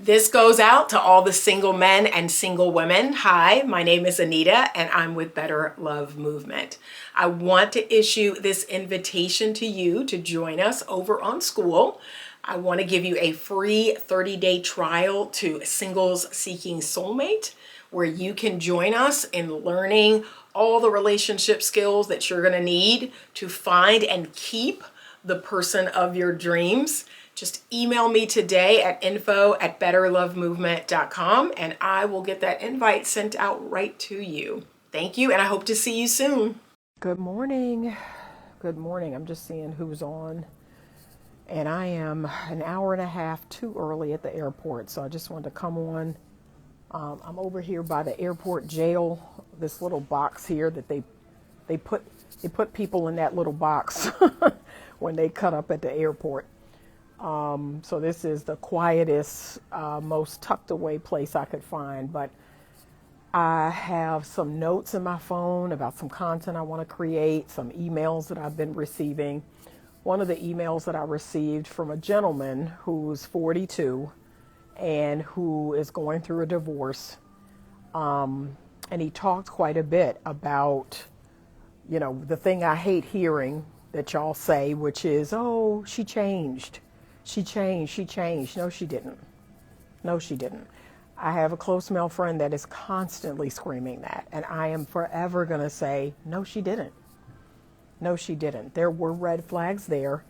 This goes out to all the single men and single women. Hi, my name is Anita and I'm with Better Love Movement. I want to issue this invitation to you to join us over on Skool. I want to give you a free 30-day trial to Singles Seeking Soulmate, where you can join us in learning all the relationship skills that you're going to need to find and keep the person of your dreams. Just email me today at info@betterlovemovement.com and I will get that invite sent out right to you. Thank you, and I hope to see you soon. Good morning. Good morning. I'm just seeing who's on. And I am an hour and a half too early at the airport, so I just wanted to come on. I'm over here by the airport jail, this little box here that they put people in that little box when they cut up at the airport. So this is the quietest, most tucked away place I could find, but I have some notes in my phone about some content I want to create, some emails that I've been receiving. One of the emails that I received from a gentleman who's 42 and who is going through a divorce. And he talked quite a bit about, the thing I hate hearing that y'all say, which is, oh, she changed. She changed. No, she didn't. I have a close male friend that is constantly screaming that. And I am forever going to say, no, she didn't. There were red flags there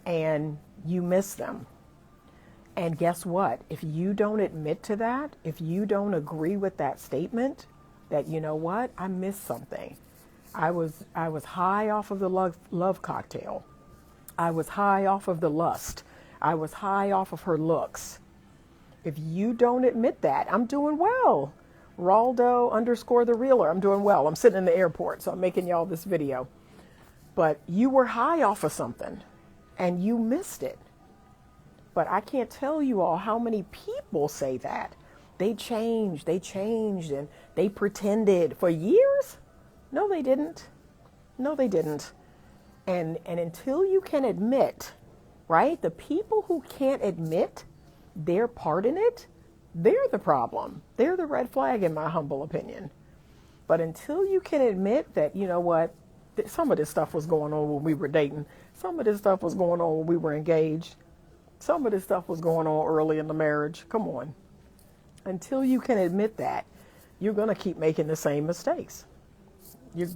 and you missed them. And guess what? If you don't admit to that, if you don't agree with that statement, that, you know what, I missed something. I was high off of the love cocktail. I was high off of the lust. I was high off of her looks. If you don't admit that, I'm doing well. Raldo_the realer. I'm doing well. I'm sitting in the airport, so I'm making y'all this video. But you were high off of something and you missed it. But I can't tell you all how many people say that. They changed and they pretended for years. No, they didn't. And until you can admit, right? The people who can't admit their part in it, they're the problem. They're the red flag in my humble opinion. But until you can admit that, you know what, some of this stuff was going on when we were dating. Some of this stuff was going on when we were engaged. Some of this stuff was going on early in the marriage. Come on. Until you can admit that, you're going to keep making the same mistakes. You're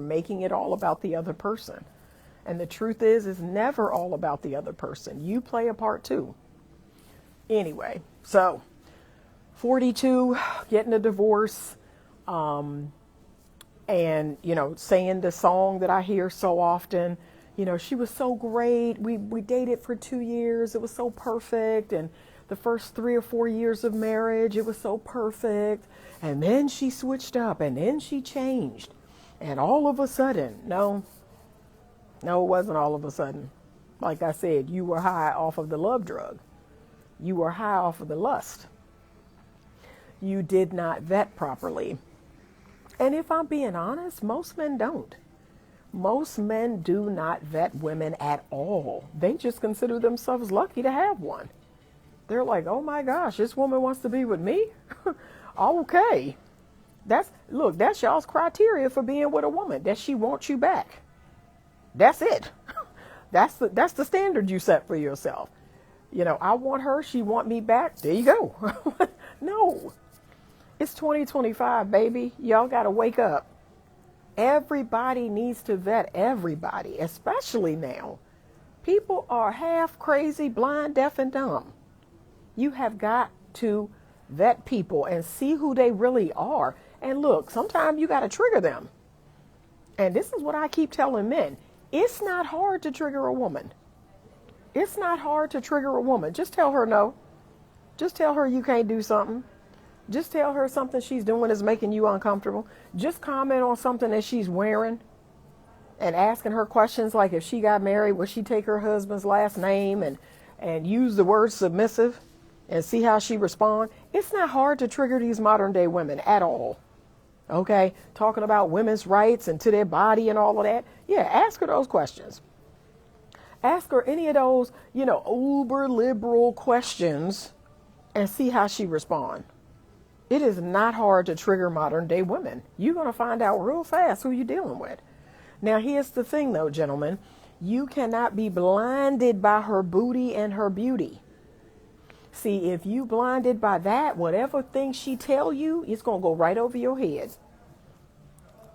making it all about the other person. And the truth is, it's never all about the other person. You play a part too. Anyway, so 42, getting a divorce, and, saying the song that I hear so often, she was so great. We dated for 2 years. It was so perfect. And the first 3 or 4 years of marriage, it was so perfect. And then she switched up and then she changed. And all of a sudden, no, it wasn't all of a sudden. Like I said, you were high off of the love drug. You were high off of the lust. You did not vet properly. And if I'm being honest, most men don't. Most men do not vet women at all. They just consider themselves lucky to have one. They're like, oh my gosh, this woman wants to be with me? Okay. That's y'all's criteria for being with a woman, that she wants you back. That's it. That's the standard you set for yourself. I want her, she want me back. There you go. No. It's 2025, baby. Y'all got to wake up. Everybody needs to vet everybody, especially now. People are half crazy, blind, deaf, and dumb. You have got to vet people and see who they really are. And look, sometimes you got to trigger them. And this is what I keep telling men. It's not hard to trigger a woman. Just tell her no. Just tell her you can't do something. Just tell her something she's doing is making you uncomfortable. Just comment on something that she's wearing and asking her questions like, if she got married, would she take her husband's last name, and use the word submissive and see how she responds. It's not hard to trigger these modern day women at all. Okay, talking about women's rights and to their body and all of that. Yeah, ask her those questions. Ask her any of those, uber liberal questions and see how she responds. It is not hard to trigger modern day women. You're going to find out real fast who you're dealing with. Now, here's the thing, though, gentlemen. You cannot be blinded by her booty and her beauty. See, if you blinded by that, whatever thing she tell you, it's going to go right over your head.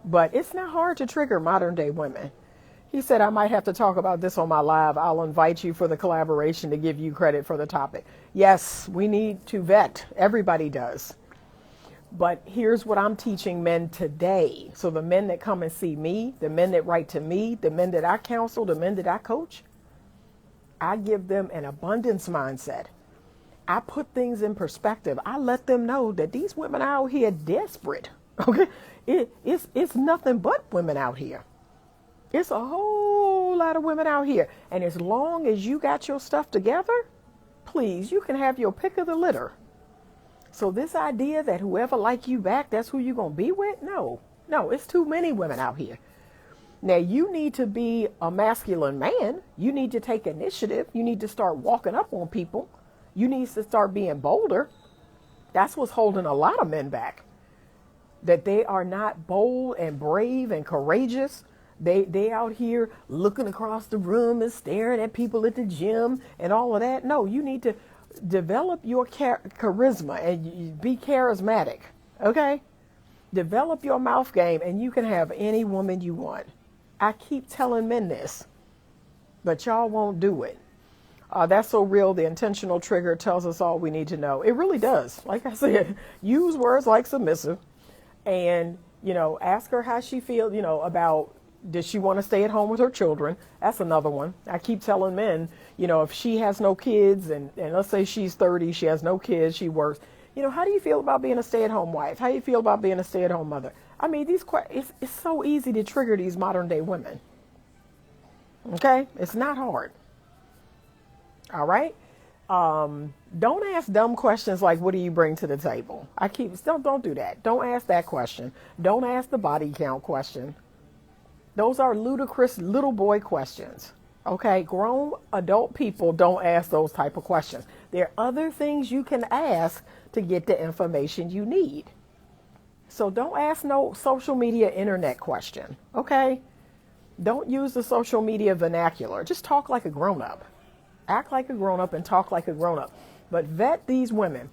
But it's not hard to trigger modern day women. He said, I might have to talk about this on my live. I'll invite you for the collaboration to give you credit for the topic. Yes, we need to vet. Everybody does. But here's what I'm teaching men today. So the men that come and see me, the men that write to me, the men that I counsel, the men that I coach, I give them an abundance mindset. I put things in perspective. I let them know that these women out here desperate. Okay, it's nothing but women out here. It's a whole lot of women out here. And as long as you got your stuff together, please, you can have your pick of the litter. So this idea that whoever like you back, that's who you're going to be with? No, it's too many women out here. Now, you need to be a masculine man. You need to take initiative. You need to start walking up on people. You need to start being bolder. That's what's holding a lot of men back. That they are not bold and brave and courageous. They out here looking across the room and staring at people at the gym and all of that. No, you need to develop your charisma and be charismatic. Okay? Develop your mouth game and you can have any woman you want. I keep telling men this, but y'all won't do it. That's so real. The intentional trigger tells us all we need to know. It really does. Like I said, use words like submissive and, ask her how she feels, about does she want to stay at home with her children? That's another one. I keep telling men, if she has no kids and let's say she's 30, she has no kids, she works, how do you feel about being a stay-at-home wife? How do you feel about being a stay-at-home mother? I mean, it's so easy to trigger these modern day women. Okay? It's not hard. All right? Don't ask dumb questions like, what do you bring to the table? Don't do that. Don't ask that question. Don't ask the body count question. Those are ludicrous little boy questions. Okay? Grown adult people don't ask those type of questions. There are other things you can ask to get the information you need. So don't ask no social media internet question. Okay? Don't use the social media vernacular. Just talk like a grown up. Act like a grown up and talk like a grown up. But vet these women.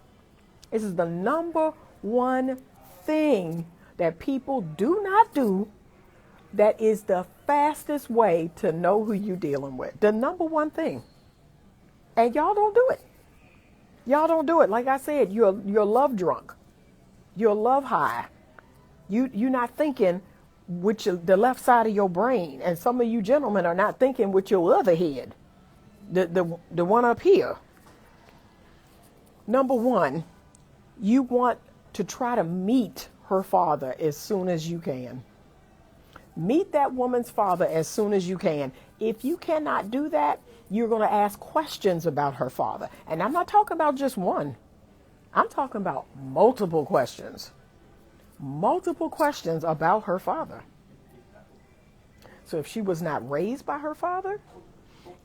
This is the number one thing that people do not do. That is the fastest way to know who you're dealing with. The number one thing. And y'all don't do it. Y'all don't do it. Like I said, you're love drunk. You're love high. You're not thinking with the left side of your brain. And some of you gentlemen are not thinking with your other head. The one up here. Number one, you want to try to meet her father as soon as you can. Meet that woman's father as soon as you can. If you cannot do that, you're going to ask questions about her father. And I'm not talking about just one. I'm talking about multiple questions. Multiple questions about her father. So if she was not raised by her father,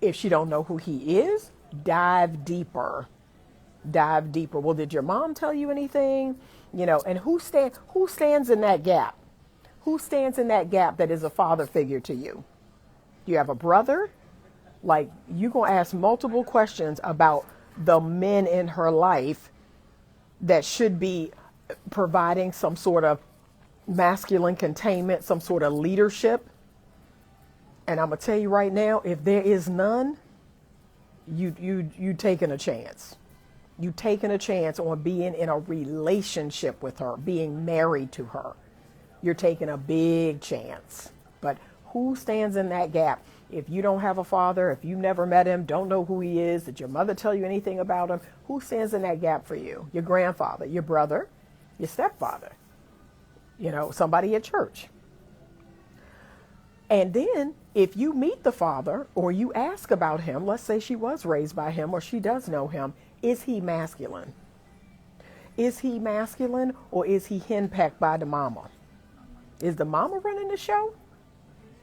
if she don't know who he is, dive deeper. Dive deeper. Well, did your mom tell you anything? And who stands in that gap? Who stands in that gap that is a father figure to you? You have a brother? Like, you're going to ask multiple questions about the men in her life that should be providing some sort of masculine containment, some sort of leadership. And I'm going to tell you right now, if there is none, you taking a chance. You taking a chance on being in a relationship with her, being married to her. You're taking a big chance. But who stands in that gap? If you don't have a father, if you never met him, don't know who he is, did your mother tell you anything about him? Who stands in that gap for you? Your grandfather, your brother, your stepfather, somebody at church. And then if you meet the father or you ask about him, let's say she was raised by him or she does know him, is he masculine? Is he masculine or is he henpecked by the mama? Is the mama running the show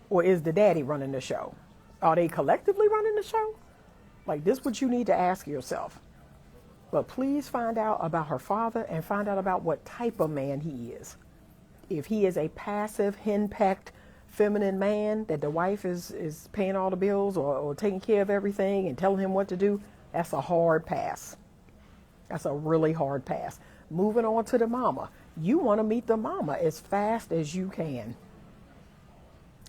or is the daddy running the show? Are they collectively running the show? Like, this is what you need to ask yourself. But please find out about her father and find out about what type of man he is. If he is a passive, henpecked, feminine man that the wife is paying all the bills or taking care of everything and telling him what to do, that's a hard pass. That's a really hard pass. Moving on to the mama. You want to meet the mama as fast as you can.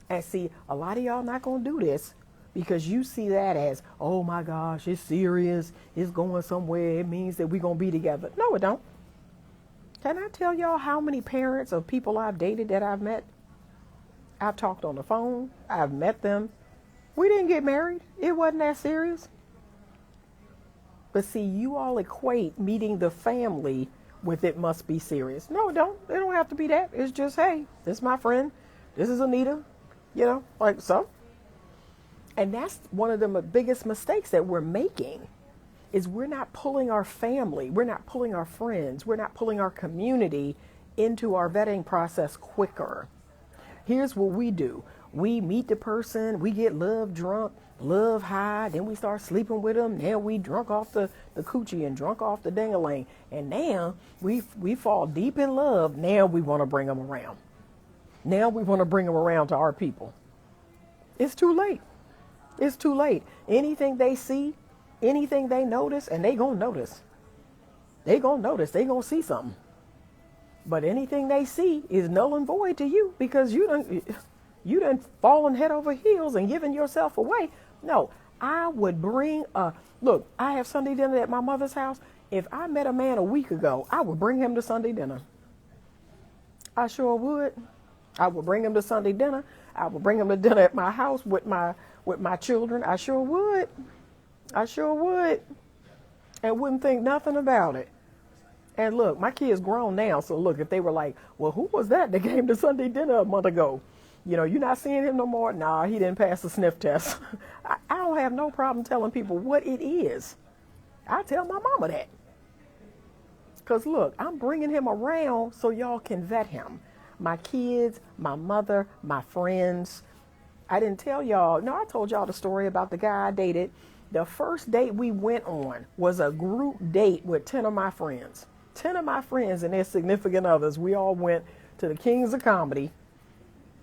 And see, a lot of y'all not going to do this because you see that as, oh my gosh, it's serious. It's going somewhere. It means that we're going to be together. No, it don't. Can I tell y'all how many parents of people I've dated that I've met? I've talked on the phone. I've met them. We didn't get married. It wasn't that serious. But see, you all equate meeting the family with it must be serious. No, it don't. It don't have to be that. It's just, hey, this is my friend. This is Anita. You know, like so. And that's one of the biggest mistakes that we're making is we're not pulling our family. We're not pulling our friends. We're not pulling our community into our vetting process quicker. Here's what we do. We meet the person. We get love drunk, love high. Then we start sleeping with them. Now we drunk off the coochie and drunk off the ding-a-ling. And now we fall deep in love. Now we want to bring them around. Now we want to bring them around to our people. It's too late. It's too late. Anything they see, anything they notice, and they gonna notice. They gonna notice. They gonna see something. But anything they see is null and void to you because you done fallen head over heels and given yourself away. No, I would bring look, I have Sunday dinner at my mother's house. If I met a man a week ago, I would bring him to Sunday dinner. I sure would. I would bring him to Sunday dinner. I would bring him to dinner at my house with my children. I sure would. I sure would. And wouldn't think nothing about it. And look, my kid's grown now. So look, if they were like, well, who was that came to Sunday dinner a month ago? You know, you're not seeing him no more. Nah, he didn't pass the sniff test. I don't have no problem telling people what it is. I tell my mama that. Because look, I'm bringing him around so y'all can vet him. My kids, my mother, my friends. I didn't tell y'all. No, I told y'all the story about the guy I dated. The first date we went on was a group date with 10 of my friends. 10 of my friends and their significant others. We all went to the Kings of Comedy.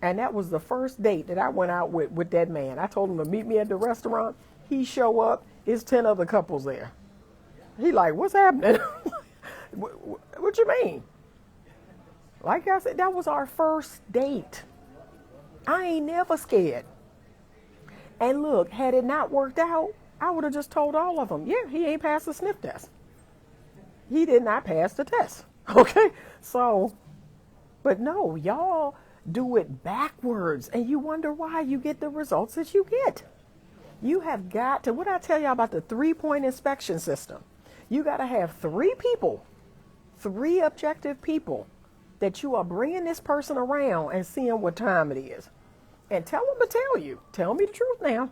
And that was the first date that I went out with that man. I told him to meet me at the restaurant. He show up. It's 10 other couples there. He like, what's happening? What you mean? Like I said, that was our first date. I ain't never scared. And look, had it not worked out, I would have just told all of them, yeah, he ain't passed the sniff test. He did not pass the test. Okay? So, but no, y'all do it backwards and you wonder why you get the results that you get. You have got to, what I tell y'all about the 3-point inspection system? You got to have 3 people, 3 objective people that you are bringing this person around and seeing what time it is. And tell them to tell you. Tell me the truth now.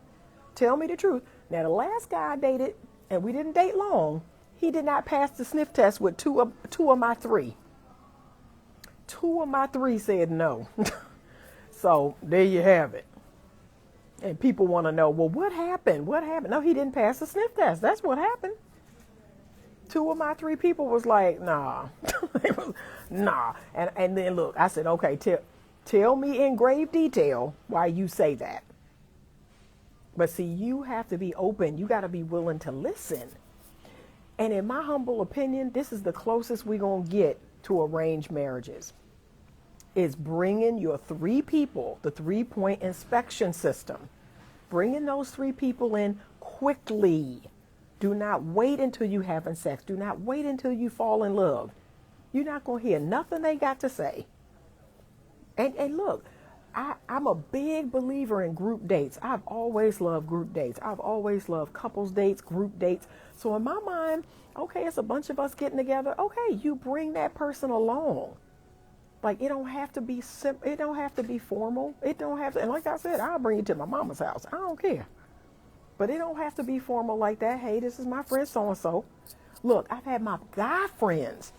Tell me the truth. Now, the last guy I dated, and we didn't date long, he did not pass the sniff test with two of my 3. 2 of my 3 said no. So there you have it. And people want to know, well, what happened? What happened? No, he didn't pass the sniff test. That's what happened. 2 of my 3 people was like, nah. Nah. And then look, I said, okay, tell me in grave detail why you say that. But see, you have to be open. You got to be willing to listen. And in my humble opinion, this is the closest we're going to get to arranged marriages. Is bringing your 3 people, the 3-point inspection system. Bringing those 3 people in quickly. Do not wait until you having sex. Do not wait until you fall in love. You're not going to hear nothing they got to say. And look, I'm a big believer in group dates. I've always loved group dates. I've always loved couples dates, group dates. So in my mind, okay, it's a bunch of us getting together. Okay, you bring that person along. Like, it don't have to be it don't have to be formal. It don't have to, and like I said, I'll bring you to my mama's house. I don't care. But it don't have to be formal like that. Hey, this is my friend so-and-so. Look, I've had my guy friends.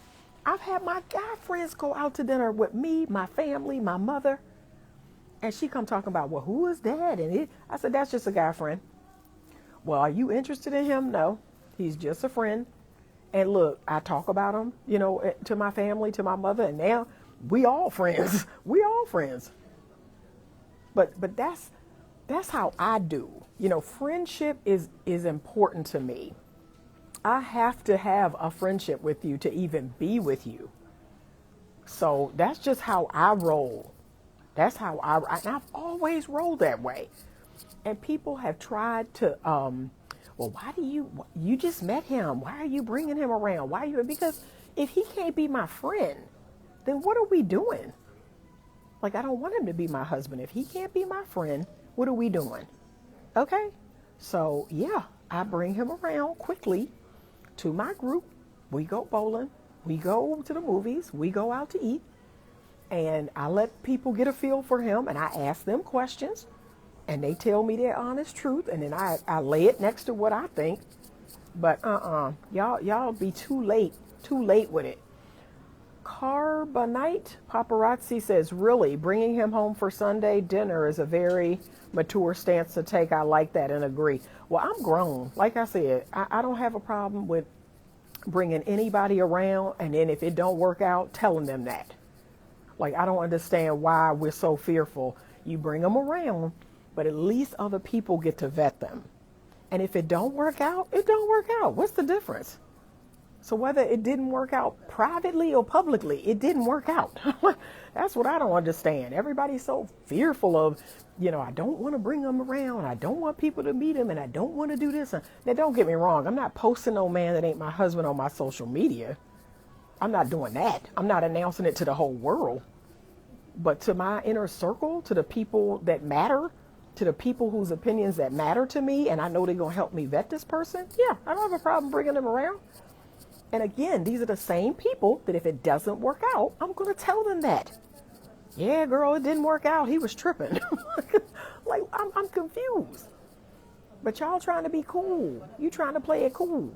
I've had my guy friends go out to dinner with me, my family, my mother. And she come talking about, well, who is that? I said, that's just a guy friend. Well, are you interested in him? No, he's just a friend. And look, I talk about him, to my family, to my mother, and now we all friends. We all friends. But that's how I do. Friendship is important to me. I have to have a friendship with you to even be with you. So that's just how I roll. That's how and I've always rolled that way. And people have tried to, well, why do you just met him? Why are you bringing him around? Because if he can't be my friend, then what are we doing? Like, I don't want him to be my husband. If he can't be my friend, what are we doing? Okay. So yeah, I bring him around quickly to my group. We go bowling. We go to the movies. We go out to eat. And I let people get a feel for him, and I ask them questions, and they tell me their honest truth, and then I lay it next to what I think. But y'all be too late with it. Carbonite Paparazzi says, really, bringing him home for Sunday dinner is a very mature stance to take. I like that and agree. Well, I'm grown. Like I said, I don't have a problem with bringing anybody around, and then if it don't work out, telling them that. Like, I don't understand why we're so fearful. You bring them around, but at least other people get to vet them. And if it don't work out, it don't work out. What's the difference? So whether it didn't work out privately or publicly, it didn't work out. That's what I don't understand. Everybody's so fearful of, I don't want to bring them around. I don't want people to meet him, and I don't want to do this. Now, don't get me wrong. I'm not posting no man that ain't my husband on my social media. I'm not doing that. I'm not announcing it to the whole world. But to my inner circle, to the people that matter, to the people whose opinions that matter to me, and I know they're going to help me vet this person, yeah, I don't have a problem bringing them around. And again, these are the same people that if it doesn't work out, I'm going to tell them that. Yeah, girl, it didn't work out. He was tripping. Like, I'm confused. But y'all trying to be cool. You trying to play it cool.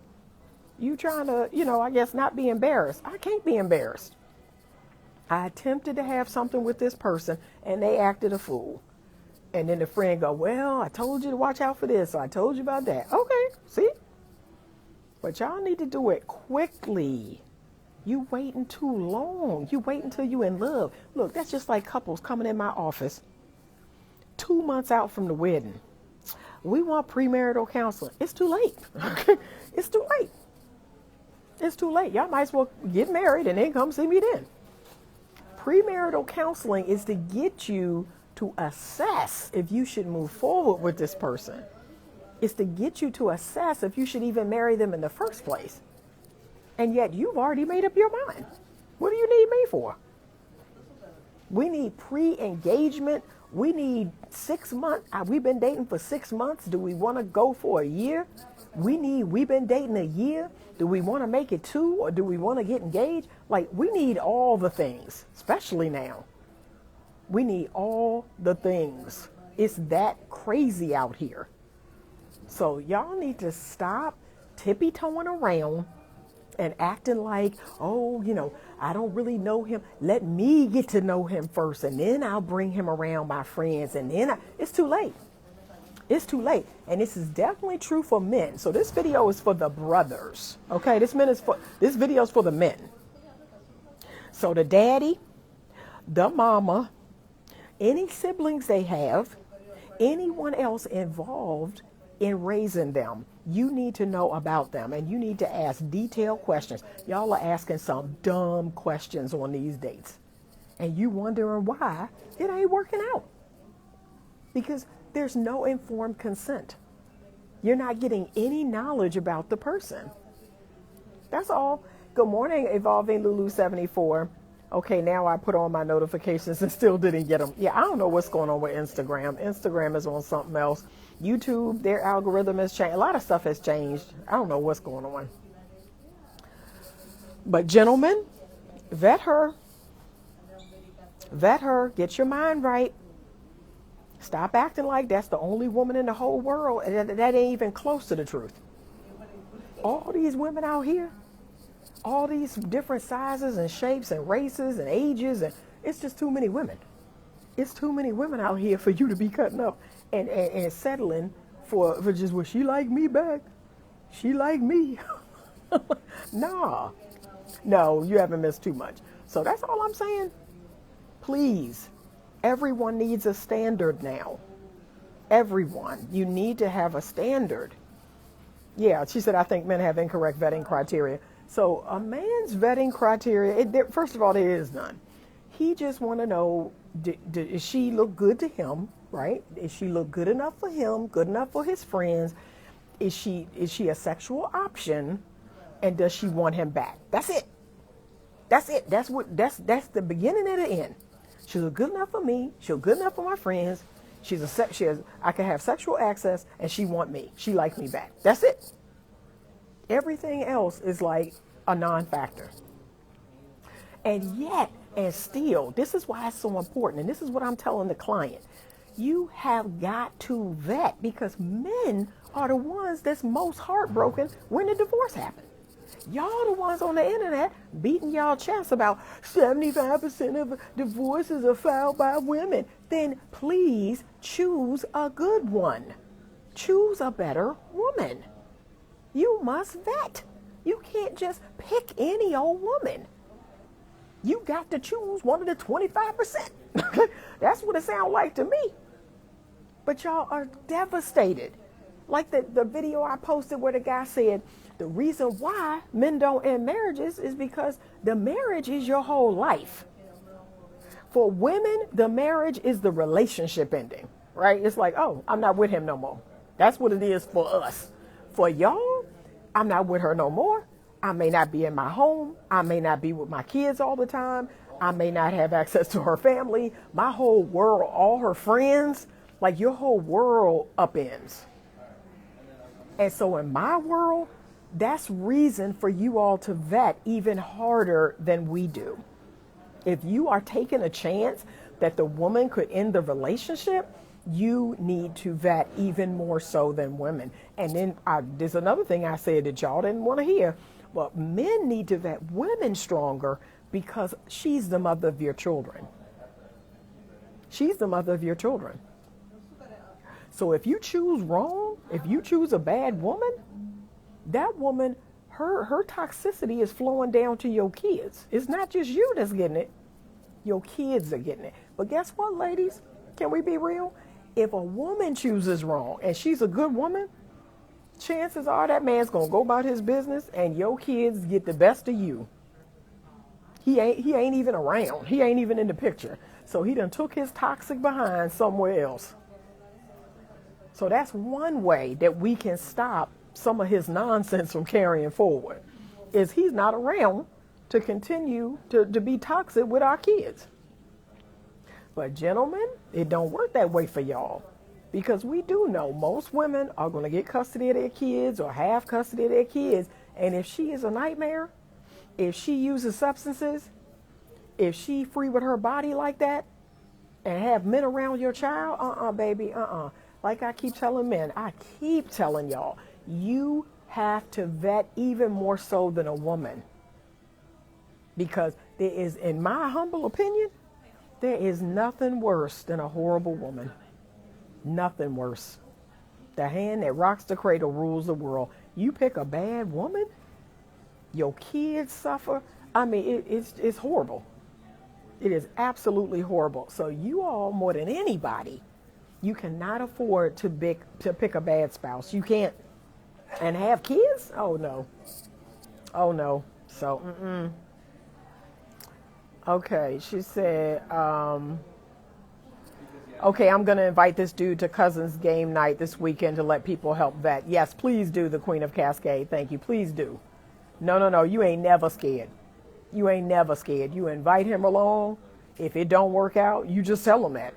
You trying to, I guess not be embarrassed. I can't be embarrassed. I attempted to have something with this person, and they acted a fool. And then the friend go, well, I told you to watch out for this, so I told you about that. Okay, see? But y'all need to do it quickly. You waiting too long. You wait until you in love. Look, that's just like couples coming in my office 2 months out from the wedding. We want premarital counseling. It's too late. It's too late. It's too late. Y'all might as well get married and then come see me then. Premarital counseling is to get you to assess if you should move forward with this person. It's to get you to assess if you should even marry them in the first place. And yet you've already made up your mind. What do you need me for? We need pre-engagement. We need 6 months. We've been dating for 6 months. Do we want to go for a year? We've been dating a year. Do we want to make it 2, or do we want to get engaged? Like, we need all the things, especially now. We need all the things. It's that crazy out here. So y'all need to stop tippy-toeing around and acting like, oh, I don't really know him. Let me get to know him first, and then I'll bring him around my friends, and then it's too late. It's too late. And this is definitely true for men. So this video is for the brothers. Okay, this video is for the men. So the daddy, the mama, any siblings they have, anyone else involved in raising them, you need to know about them, and you need to ask detailed questions. Y'all are asking some dumb questions on these dates, and you wondering why it ain't working out. Because there's no informed consent. You're not getting any knowledge about the person. That's all. Good morning, Evolving Lulu 74. Okay, now I put on my notifications and still didn't get them. Yeah, I don't know what's going on with Instagram. Instagram is on something else. YouTube, their algorithm has changed. A lot of stuff has changed. I don't know what's going on. But gentlemen, vet her. Vet her. Get your mind right. Stop acting like that's the only woman in the whole world. And that ain't even close to the truth. All these women out here, all these different sizes and shapes and races and ages, and it's just too many women. It's too many women out here for you to be cutting up and settling for just, well, she like me back. She like me. Nah. No, you haven't missed too much. So that's all I'm saying. Please, everyone needs a standard now. Everyone. You need to have a standard. Yeah, she said, I think men have incorrect vetting criteria. So a man's vetting criteria, first of all, there is none. He just want to know, does she look good to him, right? Is she look good enough for him, good enough for his friends? Is she a sexual option? And does she want him back? That's it. That's it. That's the beginning and the end. She's good enough for me. She's good enough for my friends. I can have sexual access, and she want me. She likes me back. That's it. Everything else is like a non-factor. And yet, and still, this is why it's so important. And this is what I'm telling the client. You have got to vet, because men are the ones that's most heartbroken when the divorce happens. Y'all the ones on the internet beating y'all chests about 75% of divorces are filed by women. Then please choose a good one. Choose a better woman. You must vet. You can't just pick any old woman. You got to choose one of the 25%. That's what it sounds like to me. But y'all are devastated. Like the video I posted where the guy said, the reason why men don't end marriages is because the marriage is your whole life. For women, the marriage is the relationship ending, right? It's like, oh, I'm not with him no more. That's what it is for us. For y'all, I'm not with her no more. I may not be in my home. I may not be with my kids all the time. I may not have access to her family. My whole world, all her friends, like your whole world upends. And so in my world, that's reason for you all to vet even harder than we do. If you are taking a chance that the woman could end the relationship, you need to vet even more so than women. And then there's another thing I said that y'all didn't want to hear. But men need to vet women stronger because she's the mother of your children. She's the mother of your children. So if you choose wrong, if you choose a bad woman, that woman, her toxicity is flowing down to your kids. It's not just you that's getting it. Your kids are getting it. But guess what, ladies? Can we be real? If a woman chooses wrong and she's a good woman, chances are that man's going to go about his business and your kids get the best of you. He ain't even around. He ain't even in the picture. So he done took his toxic behind somewhere else. So that's one way that we can stop some of his nonsense from carrying forward, is he's not around to continue to be toxic with our kids. But gentlemen, it don't work that way for y'all, because we do know most women are going to get custody of their kids or have custody of their kids. And if she is a nightmare, if she uses substances, if she free with her body like that and have men around your child, baby, Like I keep telling men, I keep telling y'all, you have to vet even more so than a woman. Because there is, in my humble opinion, there is nothing worse than a horrible woman. Nothing worse. The hand that rocks the cradle rules the world. You pick a bad woman, your kids suffer. I mean, it's horrible. It is absolutely horrible. So you all, more than anybody, you cannot afford to pick a bad spouse. You can't. And have kids? Oh, no. Oh, no. So, Okay, she said, okay, I'm going to invite this dude to Cousin's game night this weekend to let people help vet. Yes, please do, the Queen of Cascade. Thank you. Please do. No. You ain't never scared. You ain't never scared. You invite him along. If it don't work out, you just tell him that.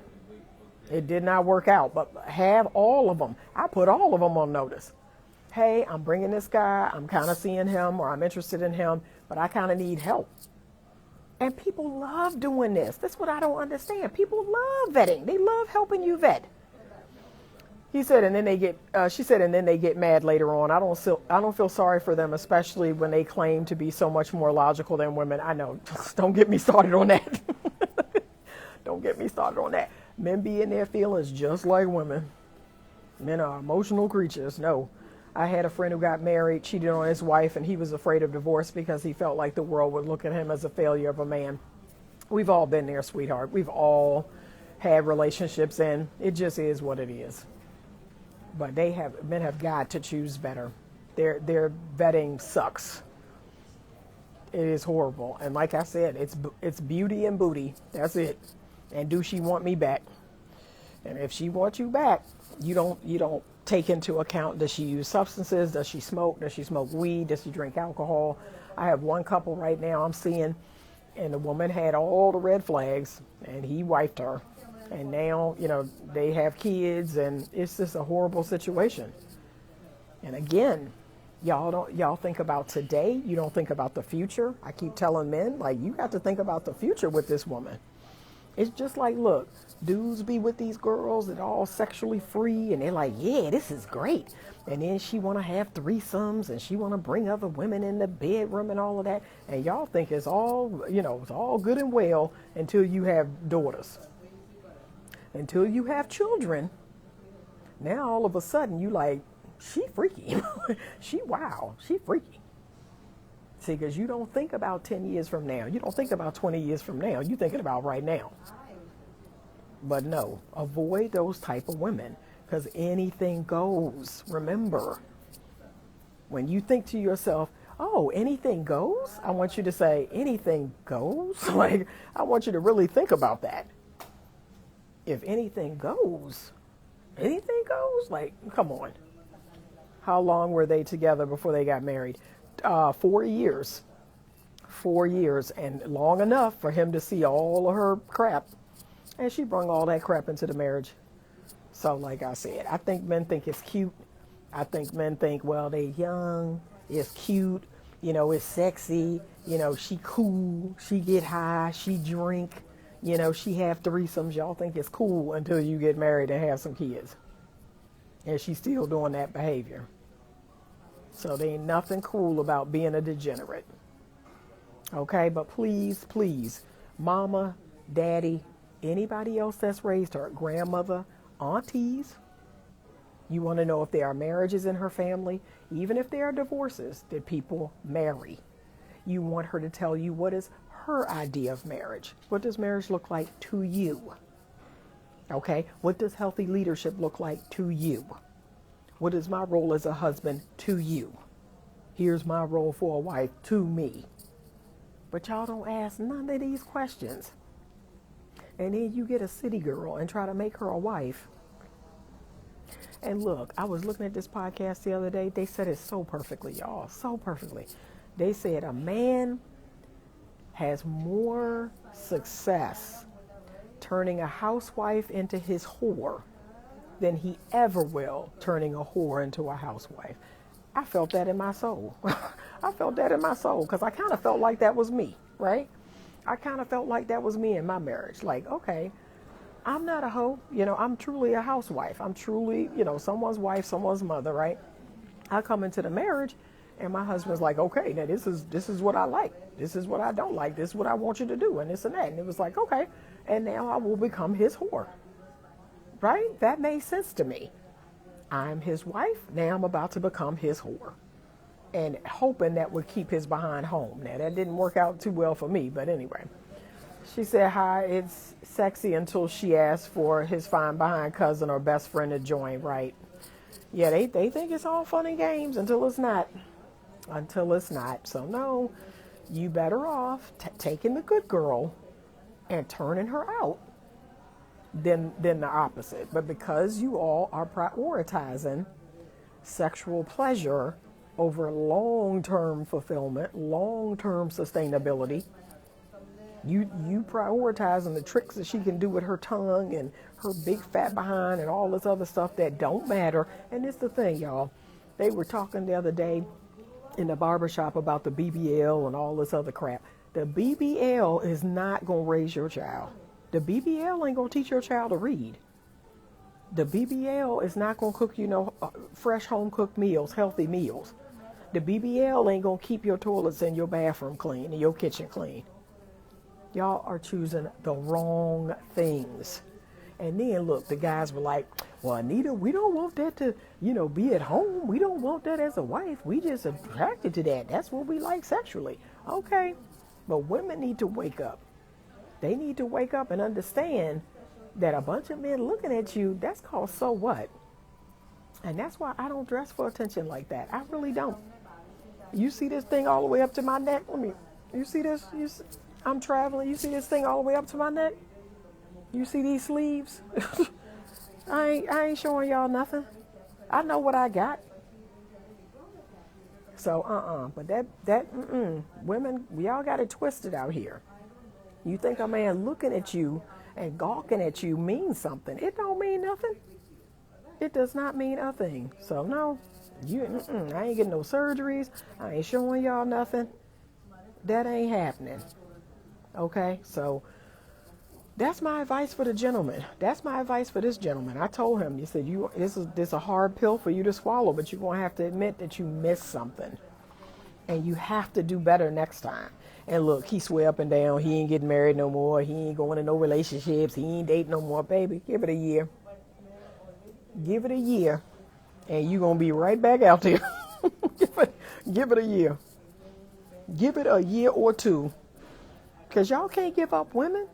It did not work out. But have all of them. I put all of them on notice. Hey, I'm bringing this guy. I'm kind of seeing him, or I'm interested in him, but I kind of need help. And people love doing this. That's what I don't understand. People love vetting. They love helping you vet. He said, and then they get. She said, and then they get mad later on. I don't feel sorry for them, especially when they claim to be so much more logical than women. I know. Don't get me started on that. Don't get me started on that. Men be in their feelings just like women. Men are emotional creatures. No. I had a friend who got married, cheated on his wife, and he was afraid of divorce because he felt like the world would look at him as a failure of a man. We've all been there, sweetheart. We've all had relationships, and it just is what it is. But men have got to choose better. Their vetting sucks. It is horrible. And like I said, it's beauty and booty. That's it. And do she want me back? And if she wants you back, you don't take into account, does she use substances? Does she smoke? Does she smoke weed? Does she drink alcohol? I have one couple right now I'm seeing, and the woman had all the red flags, and he wiped her. And now, they have kids, and it's just a horrible situation. And again, y'all think about today. You don't think about the future. I keep telling men, like, you got to think about the future with this woman. It's just like, look, dudes be with these girls that are all sexually free, and they're like, yeah, this is great. And then she want to have threesomes, and she want to bring other women in the bedroom and all of that. And y'all think it's all, it's all good and well until you have daughters. Until you have children. Now all of a sudden you like, she freaky. she freaky. See, because you don't think about 10 years from now. You don't think about 20 years from now. You're thinking about right now. But no, avoid those type of women, because anything goes. Remember, when you think to yourself, oh, anything goes, I want you to say, anything goes? Like, I want you to really think about that. If anything goes, like, come on. How long were they together before they got married? 4 years. 4 years, and long enough for him to see all of her crap. And she brought all that crap into the marriage. So like I said, I think men think it's cute. I think men think, well, they young, it's cute, it's sexy, she cool, she get high, she drink, she have threesomes. Y'all think it's cool until you get married and have some kids. And she's still doing that behavior. So there ain't nothing cool about being a degenerate. Okay, but please, please, mama, daddy, anybody else that's raised her, grandmother, aunties, you want to know if there are marriages in her family, even if there are divorces, did people marry? You want her to tell you what is her idea of marriage. What does marriage look like to you? Okay, what does healthy leadership look like to you? What is my role as a husband to you? Here's my role for a wife to me. But y'all don't ask none of these questions. And then you get a city girl and try to make her a wife. And look, I was looking at this podcast the other day. They said it so perfectly, y'all. So perfectly. They said a man has more success turning a housewife into his whore than he ever will turning a whore into a housewife. I felt that in my soul. I felt that in my soul because I kind of felt like that was me, right? I kind of felt like that was me in my marriage. Like, okay, I'm not a hoe. I'm truly a housewife. I'm truly, someone's wife, someone's mother, right? I come into the marriage and my husband's like, okay, now this is what I like. This is what I don't like. This is what I want you to do and this and that. And it was like, okay. And now I will become his whore. Right? That made sense to me. I'm his wife. Now I'm about to become his whore. And hoping that would keep his behind home. Now, that didn't work out too well for me. But anyway, she said, hi, it's sexy until she asked for his fine behind cousin or best friend to join, right? Yeah, they think it's all fun and games until it's not. Until it's not. So, no, you better off taking the good girl and turning her out than the opposite. But because you all are prioritizing sexual pleasure over long-term fulfillment, long-term sustainability, you prioritizing the tricks that she can do with her tongue and her big fat behind and all this other stuff that don't matter. And it's the thing, y'all. They were talking the other day in the barbershop about the BBL and all this other crap. The BBL is not going to raise your child. The BBL ain't going to teach your child to read. The BBL is not going to cook, fresh home-cooked meals, healthy meals. The BBL ain't going to keep your toilets and your bathroom clean and your kitchen clean. Y'all are choosing the wrong things. And then look, the guys were like, well, Anita, we don't want that to, be at home. We don't want that as a wife. We just attracted to that. That's what we like sexually. Okay. But women need to wake up. They need to wake up and understand that a bunch of men looking at you, that's called so what? And that's why I don't dress for attention like that. I really don't. You see this thing all the way up to my neck? You see this? I'm traveling. You see this thing all the way up to my neck? You see these sleeves? I ain't showing y'all nothing. I know what I got. So, but women, we all got it twisted out here. You think a man looking at you and gawking at you means something. It don't mean nothing. It does not mean a thing. So no, I ain't getting no surgeries. I ain't showing y'all nothing. That ain't happening. Okay, so that's my advice for the gentleman. That's my advice for this gentleman. I told him, you said, this is a hard pill for you to swallow, but you're going to have to admit that you missed something. And you have to do better next time. And look, he swear up and down, he ain't getting married no more. He ain't going to no relationships. He ain't dating no more. Baby, give it a year. Give it a year. And you're going to be right back out there. Give it a year. Give it a year or two. Because y'all can't give up women.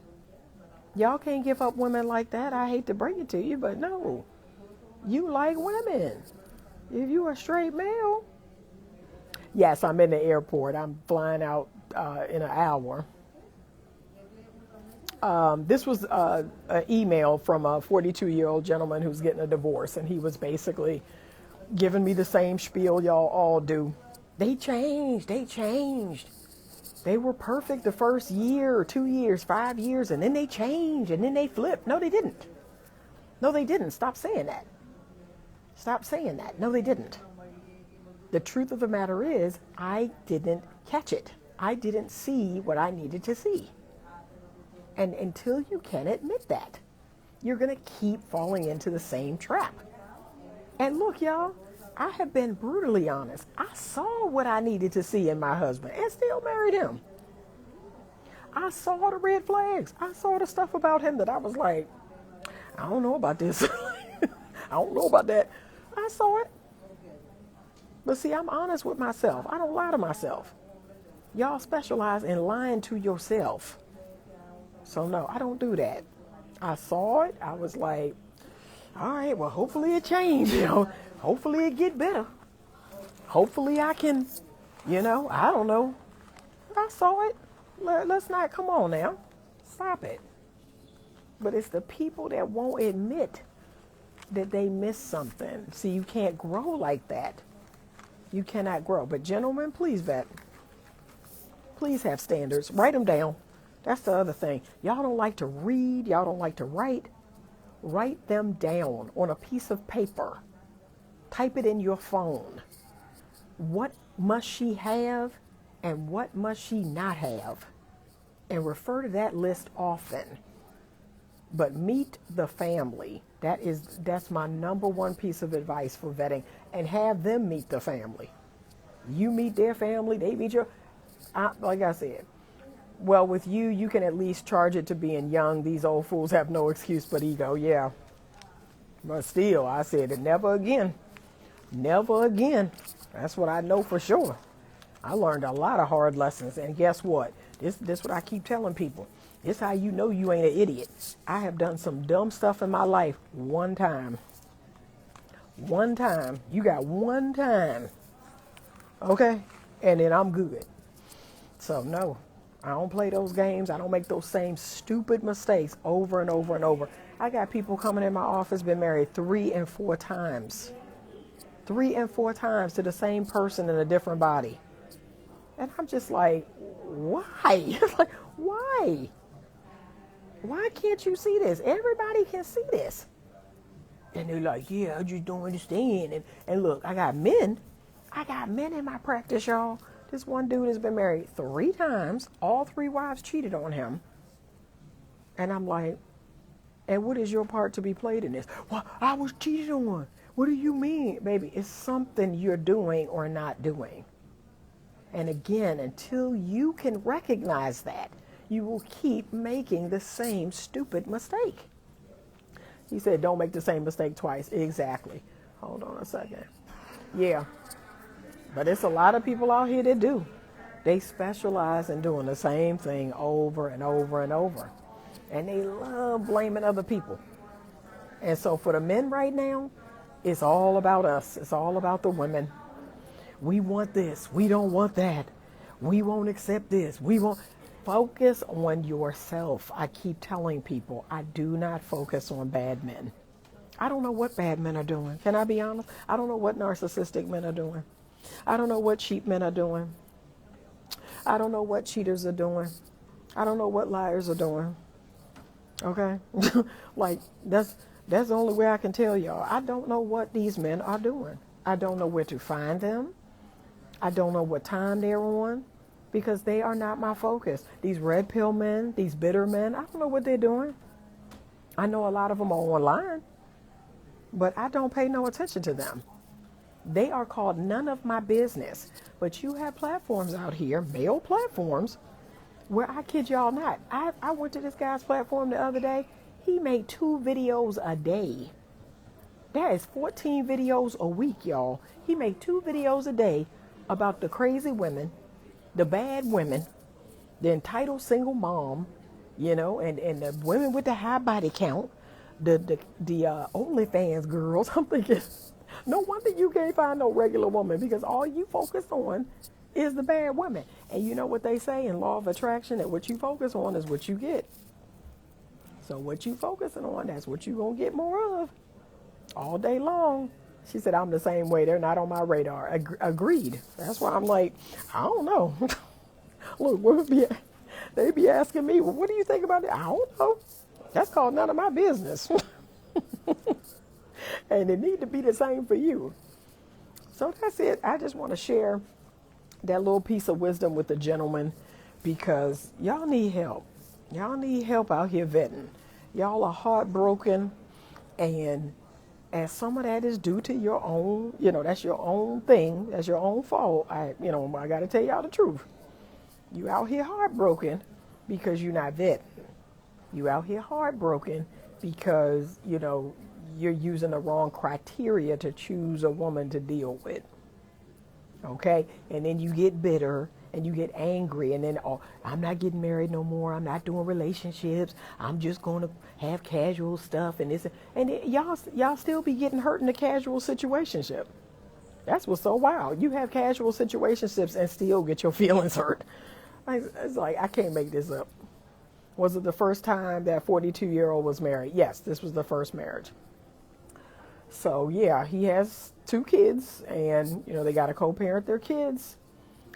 Y'all can't give up women like that. I hate to break it to you, but no. You like women. If you a straight male. Yes, I'm in the airport. I'm flying out in an hour. This was an email from a 42-year-old gentleman who's getting a divorce, and he was basically giving me the same spiel y'all all do. They changed. They were perfect the first year or 2 years, 5 years, and then they changed, and then they flipped. No, they didn't. No, they didn't. Stop saying that. Stop saying that. No, they didn't. The truth of the matter is, I didn't catch it. I didn't see what I needed to see. And until you can admit that, you're going to keep falling into the same trap. And look, y'all, I have been brutally honest. I saw what I needed to see in my husband and still married him. I saw the red flags. I saw the stuff about him that I was like, I don't know about this. I don't know about that. I saw it. But see, I'm honest with myself. I don't lie to myself. Y'all specialize in lying to yourself. So no, I don't do that. I saw it. I was like, all right, well, hopefully it changed, Hopefully it get better. Hopefully I can, I don't know. I saw it. Let's not, come on now. Stop it. But it's the people that won't admit that they missed something. See, you can't grow like that. You cannot grow. But gentlemen, please vet. Please have standards. Write them down. That's the other thing. Y'all don't like to read. Y'all don't like to write. Write them down on a piece of paper. Type it in your phone. What must she have and what must she not have? And refer to that list often. But meet the family. That's my number one piece of advice for vetting. And have them meet the family. You meet their family, they meet your... like I said, well, with you can at least charge it to being young. These old fools have no excuse but ego, yeah. But still, I said it, never again. Never again. That's what I know for sure. I learned a lot of hard lessons. And guess what? This what I keep telling people. This how you know you ain't an idiot. I have done some dumb stuff in my life one time. One time. You got one time. Okay? And then I'm good. So no, I don't play those games. I don't make those same stupid mistakes over and over and over. I got people coming in my office, been married 3 and 4 times. 3 and 4 times to the same person in a different body. And I'm just like, why? Like, why? Why can't you see this? Everybody can see this. And they're like, yeah, I just don't understand. And look, I got men in my practice, y'all. This one dude has been married 3 times. All 3 wives cheated on him. And I'm like, and what is your part to be played in this? Well, I was cheated on. What do you mean? Baby, it's something you're doing or not doing. And again, until you can recognize that, You will keep making the same stupid mistake. He said, don't make the same mistake twice. Exactly. Hold on a second. Yeah. But it's a lot of people out here that do. They specialize in doing the same thing over and over and over. And they love blaming other people. And so for the men right now, it's all about us. It's all about the women. We want this. We don't want that. We won't accept this. We won't. Focus on yourself. I keep telling people, I do not focus on bad men. I don't know what bad men are doing. Can I be honest? I don't know what narcissistic men are doing. I don't know what cheap men are doing. I don't know what cheaters are doing. I don't know what liars are doing. Okay? Like, that's the only way I can tell y'all. I don't know what these men are doing. I don't know where to find them. I don't know what time they're on, because they are not my focus. These red pill men, these bitter men, I don't know what they're doing. I know a lot of them are online, but I don't pay no attention to them. They are called none of my business. But you have platforms out here, male platforms, where I kid y'all not. I went to this guy's platform the other day. He made 2 videos a day. That is 14 videos a week, y'all. He made 2 videos a day about the crazy women, the bad women, the entitled single mom, and the women with the high body count, the OnlyFans girls. I'm thinking, no wonder you can't find no regular woman, because all you focus on is the bad women. And you know what they say in law of attraction, that what you focus on is what you get. So what you focusing on, that's what you gonna get more of all day long. She said, I'm the same way. They're not on my radar. Agreed. That's why I'm like, I don't know. Look, they be asking me, well, what do you think about it? I don't know. That's called none of my business. And it need to be the same for you. So that's it. I just want to share that little piece of wisdom with the gentleman, because y'all need help. Y'all need help out here vetting. Y'all are heartbroken, and some of that is due to your own, that's your own thing. That's your own fault. I got to tell y'all the truth. You out here heartbroken because you're not vetting. You out here heartbroken because, you're using the wrong criteria to choose a woman to deal with. Okay? And then you get bitter and you get angry, and then, I'm not getting married no more. I'm not doing relationships. I'm just going to have casual stuff and this. And y'all still be getting hurt in a casual situationship. That's what's so wild. You have casual situationships and still get your feelings hurt. It's like, I can't make this up. Was it the first time that 42-year-old was married? Yes, this was the first marriage. So, yeah, he has 2 kids, and, they got to co-parent their kids.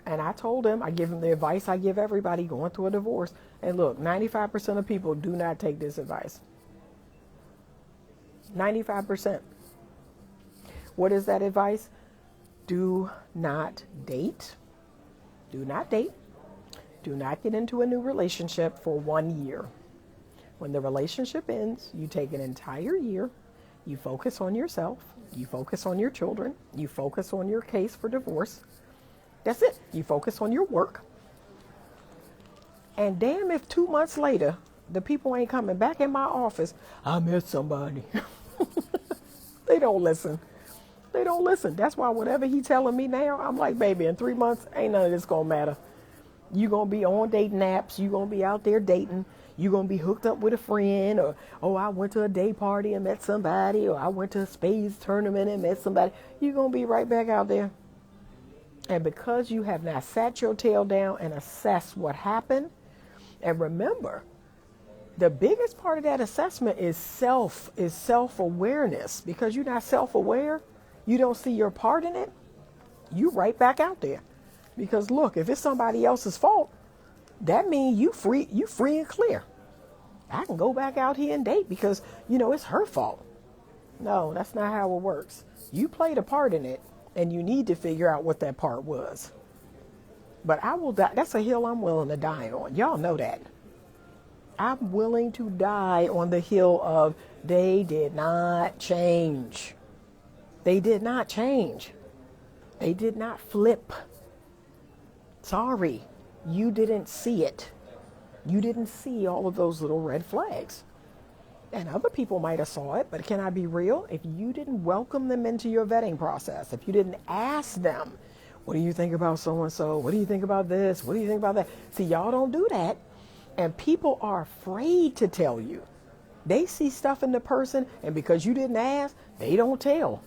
And I told him, I give him the advice I give everybody going through a divorce. And look, 95% of people do not take this advice. 95%. What is that advice? Do not date. Do not date. Do not get into a new relationship for 1 year. When the relationship ends, you take an entire year. You focus on yourself. You focus on your children. You focus on your case for divorce. That's it. You focus on your work. And damn if 2 months later, the people ain't coming back in my office. I met somebody. They don't listen. They don't listen. That's why whatever he telling me now, I'm like, baby, in 3 months, ain't none of this going to matter. You're going to be on dating apps. You're going to be out there dating. You're going to be hooked up with a friend, or, I went to a day party and met somebody, or I went to a spades tournament and met somebody. You're going to be right back out there. And because you have not sat your tail down and assessed what happened, and remember, the biggest part of that assessment is self-awareness. Because you're not self-aware, you don't see your part in it, you right back out there. Because look, if it's somebody else's fault, that means you free and clear. I can go back out here and date because, it's her fault. No, that's not how it works. You played a part in it, and you need to figure out what that part was. But I will die. That's a hill I'm willing to die on. Y'all know that. I'm willing to die on the hill of they did not change. They did not change. They did not flip. Sorry, you didn't see it. You didn't see all of those little red flags. And other people might have saw it, but can I be real? If you didn't welcome them into your vetting process, if you didn't ask them, what do you think about so-and-so? What do you think about this? What do you think about that? See, y'all don't do that. And people are afraid to tell you. They see stuff in the person, and because you didn't ask, they don't tell.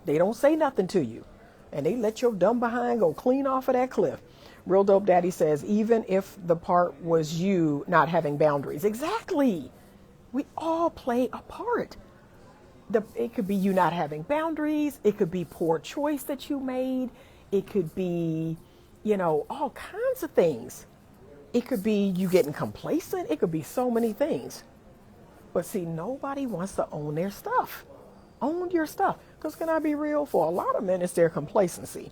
They don't say nothing to you. And they let your dumb behind go clean off of that cliff. Real Dope Daddy says, even if the part was you not having boundaries. Exactly. We all play a part. It could be you not having boundaries. It could be poor choice that you made. It could be, all kinds of things. It could be you getting complacent. It could be so many things. But see, nobody wants to own their stuff. Own your stuff. Because can I be real? For a lot of men, it's their complacency.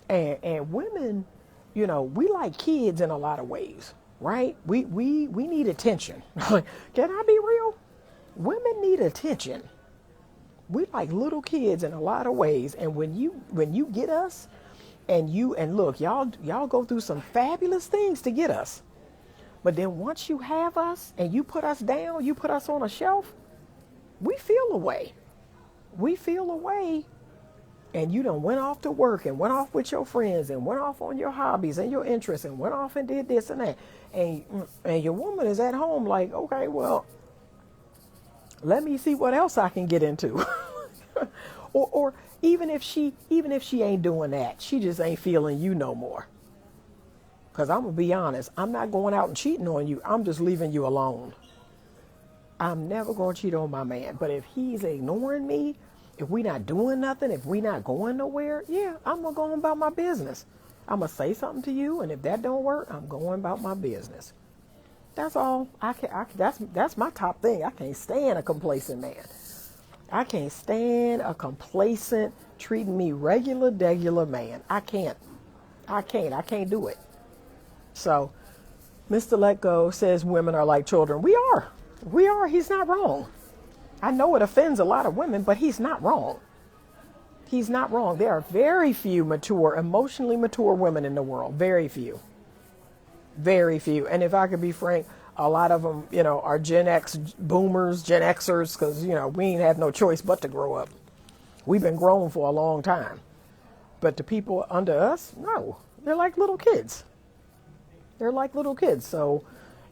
And women, we like kids in a lot of ways. Right? We need attention. Can I be real? Women need attention. We like little kids in a lot of ways. And when you get us and look, y'all go through some fabulous things to get us. But then once you have us and you put us down, you put us on a shelf, we feel away. We feel away. And you done went off to work and went off with your friends and went off on your hobbies and your interests and went off and did this and that. And your woman is at home like, okay, well, let me see what else I can get into. or even if she ain't doing that, she just ain't feeling you no more. Because I'm going to be honest, I'm not going out and cheating on you. I'm just leaving you alone. I'm never going to cheat on my man. But if he's ignoring me, if we not doing nothing, if we not going nowhere, yeah, I'm going to go on about my business. I'm going to say something to you, and if that don't work, I'm going about my business. That's all. That's my top thing. I can't stand a complacent man. I can't stand a complacent, treating me regular man. I can't do it. So, Mr. Let Go says women are like children. We are. He's not wrong. I know it offends a lot of women, but he's not wrong. He's not wrong. There are very few emotionally mature women in the world. Very few. Very few. And if I could be frank, a lot of them, are Gen X boomers, Gen Xers, because, we ain't have no choice but to grow up. We've been grown for a long time. But the people under us, no. They're like little kids. So,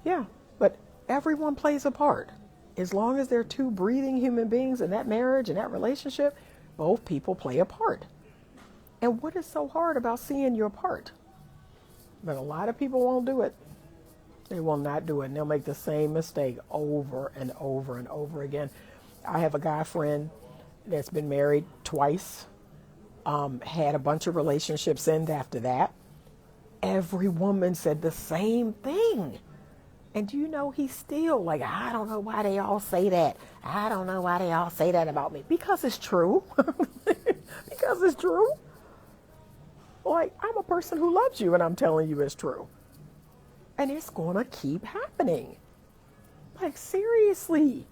yeah. But everyone plays a part. As long as they're two breathing human beings in that marriage and that relationship, both people play a part. And what is so hard about seeing your part? But a lot of people won't do it. They will not do it. And they'll make the same mistake over and over and over again. I have a guy friend that's been married twice, had a bunch of relationships end after that. Every woman said the same thing. And do you know, he's still like, I don't know why they all say that. I don't know why they all say that about me. Because it's true. Because it's true. Like, I'm a person who loves you and I'm telling you it's true. And it's going to keep happening. Like, seriously.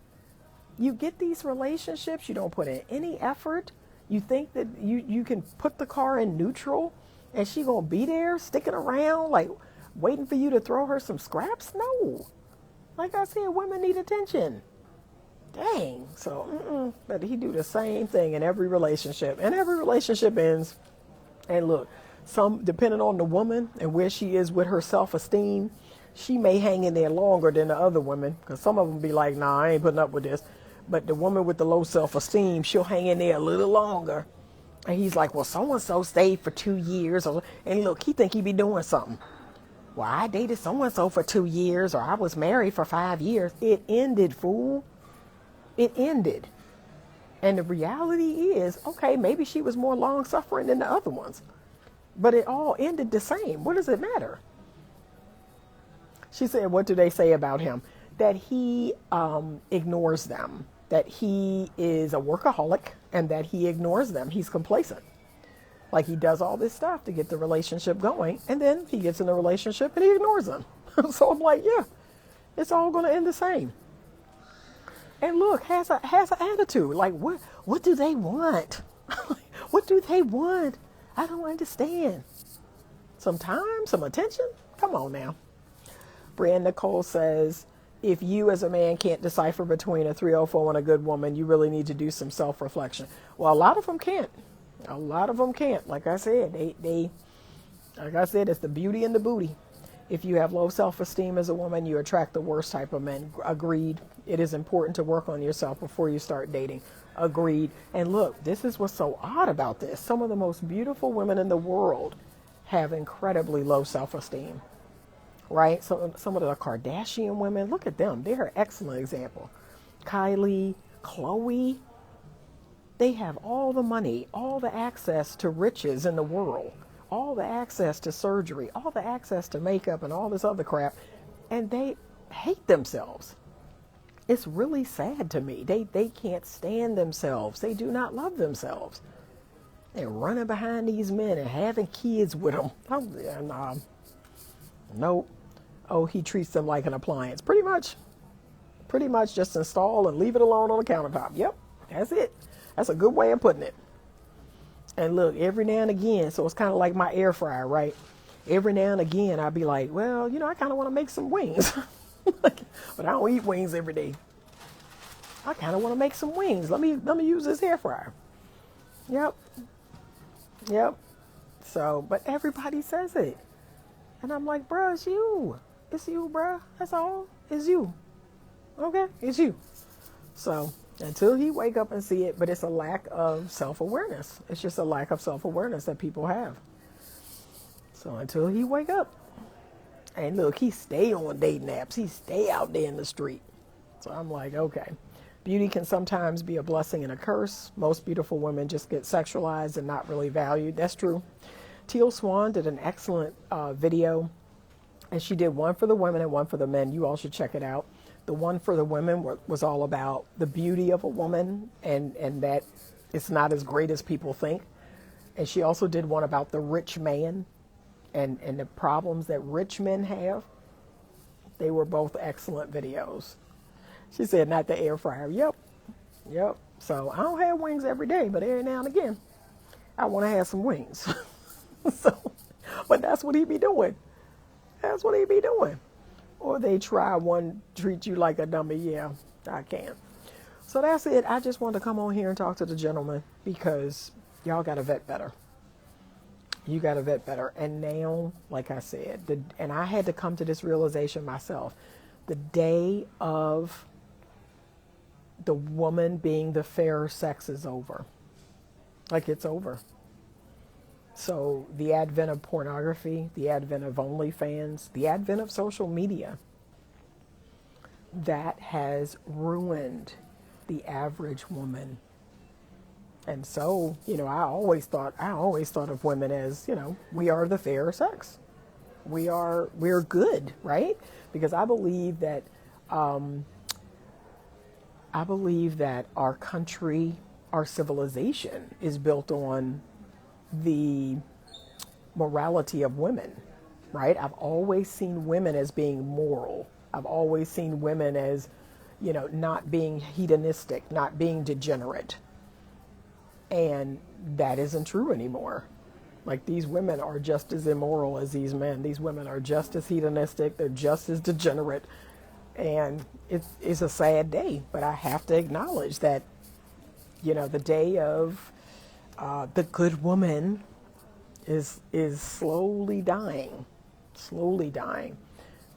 You get these relationships, you don't put in any effort. You think that you can put the car in neutral and she going to be there sticking around like waiting for you to throw her some scraps? No. Like I said, women need attention. Dang. So, but he do the same thing in every relationship. And every relationship ends. And look, depending on the woman and where she is with her self-esteem, she may hang in there longer than the other women. Because some of them be like, nah, I ain't putting up with this. But the woman with the low self-esteem, she'll hang in there a little longer. And he's like, well, so-and-so stayed for 2 years. And look, he think he be doing something. Well, I dated so-and-so for 2 years, or I was married for 5 years. It ended, fool. It ended. And the reality is, okay, maybe she was more long-suffering than the other ones. But it all ended the same. What does it matter? She said, what do they say about him? That he ignores them. That he is a workaholic and that he ignores them. He's complacent. Like, he does all this stuff to get the relationship going, and then he gets in a relationship and he ignores them. So I'm like, yeah, it's all going to end the same. And look, has an attitude. Like, what do they want? What do they want? I don't understand. Some time, some attention? Come on now. Brian Nicole says, if you as a man can't decipher between a 304 and a good woman, you really need to do some self-reflection. Well, a lot of them can't. A lot of them can't. Like I said, like I said, it's the beauty and the booty. If you have low self-esteem as a woman, you attract the worst type of men. Agreed. It is important to work on yourself before you start dating. Agreed. And look, this is what's so odd about this. Some of the most beautiful women in the world have incredibly low self-esteem, right? So some of the Kardashian women, look at them. They're an excellent example. Kylie, Khloe, they have all the money, all the access to riches in the world, all the access to surgery, all the access to makeup and all this other crap, and they hate themselves. It's really sad to me. They can't stand themselves. They do not love themselves. They're running behind these men and having kids with them. Nope. Oh, he treats them like an appliance. Pretty much just install and leave it alone on the countertop. Yep, that's it. That's a good way of putting it. And look, every now and again, so it's kind of like my air fryer, right? Every now and again, I'll be like, well, I kind of want to make some wings. But I don't eat wings every day. I kind of want to make some wings. Let me use this air fryer. Yep. So, but everybody says it. And I'm like, bruh, it's you. It's you, bruh. That's all. It's you. Okay? It's you. So, until he wake up and see it, but it's a lack of self-awareness. It's just a lack of self-awareness that people have. So, until he wake up. And look, he stay on dating apps. He stay out there in the street. So, I'm like, okay. Beauty can sometimes be a blessing and a curse. Most beautiful women just get sexualized and not really valued. That's true. Teal Swan did an excellent video, and she did one for the women and one for the men. You all should check it out. The one for the women was all about the beauty of a woman and that it's not as great as people think. And she also did one about the rich man and the problems that rich men have. They were both excellent videos. She said, not the air fryer. Yep. So I don't have wings every day, but every now and again, I want to have some wings. But that's what he be doing. That's what he be doing. Or they treat you like a dummy. Yeah, I can't. So that's it. I just wanted to come on here and talk to the gentleman because y'all got to vet better. You got to vet better. And now, like I said, and I had to come to this realization myself. The day of the woman being the fairer sex is over. Like, it's over. So the advent of pornography, the advent of OnlyFans, the advent of social media, that has ruined the average woman. And so, I always thought of women as, we are the fairer sex. We're good, right? Because I believe that our country, our civilization is built on the morality of women, right? I've always seen women as being moral. I've always seen women as, not being hedonistic, not being degenerate. And that isn't true anymore. Like, these women are just as immoral as these men. These women are just as hedonistic. They're just as degenerate. And it's a sad day, but I have to acknowledge that, the day of the good woman is slowly dying.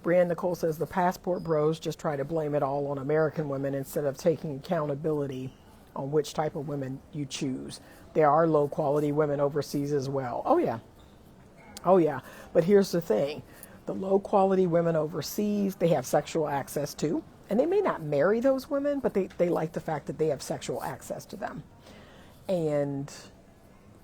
Brianne Nicole says the passport bros just try to blame it all on American women instead of taking accountability on which type of women you choose. There are low quality women overseas as well. Oh yeah. But here's the thing. The low quality women overseas, they have sexual access to, and they may not marry those women, but they like the fact that they have sexual access to them. And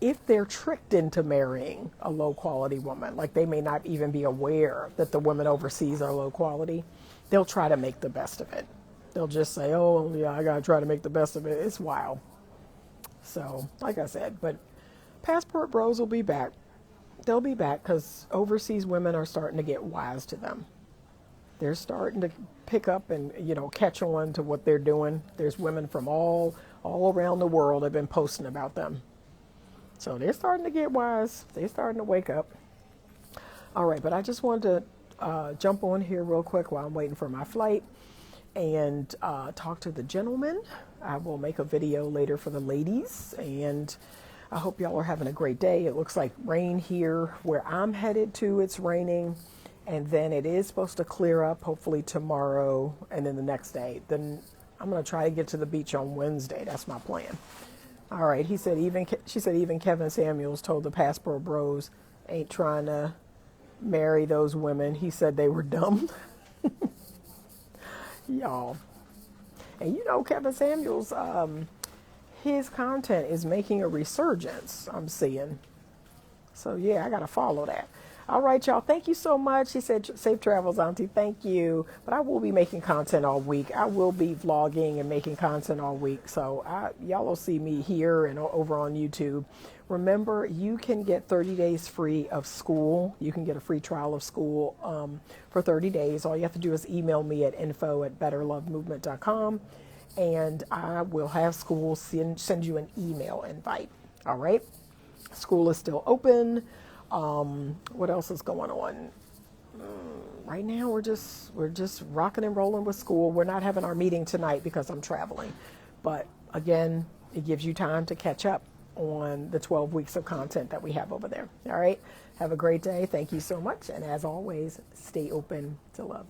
if they're tricked into marrying a low quality woman, like they may not even be aware that the women overseas are low quality, they'll try to make the best of it. They'll just say, oh yeah, I gotta try to make the best of it. It's wild. So, like I said, but passport bros will be back. They'll be back because overseas women are starting to get wise to them. They're starting to pick up and, catch on to what they're doing. There's women from all around the world have been posting about them. So they're starting to get wise. They're starting to wake up. All right, but I just wanted jump on here real quick while I'm waiting for my flight and talk to the gentleman. I will make a video later for the ladies, and I hope y'all are having a great day. It looks like rain here where I'm headed to. It's raining, and then it is supposed to clear up hopefully tomorrow, and then the next day. Then I'm going to try to get to the beach on Wednesday. That's my plan. All right. She said even Kevin Samuels told the Passport Bros ain't trying to marry those women. He said they were dumb. Y'all. And you know, Kevin Samuels, his content is making a resurgence, I'm seeing. So yeah, I got to follow that. All right, y'all. Thank you so much. He said, safe travels, Auntie. Thank you. But I will be making content all week. I will be vlogging and making content all week. So y'all will see me here and over on YouTube. Remember, you can get 30 days free of Skool. You can get a free trial of Skool for 30 days. All you have to do is email me at info@betterlovemovement.com, and I will have Skool send you an email invite. All right? Skool is still open. What else is going on? Right now, we're just rocking and rolling with Skool. We're not having our meeting tonight because I'm traveling. But again, it gives you time to catch up on the 12 weeks of content that we have over there. All right. Have a great day. Thank you so much. And as always, stay open to love.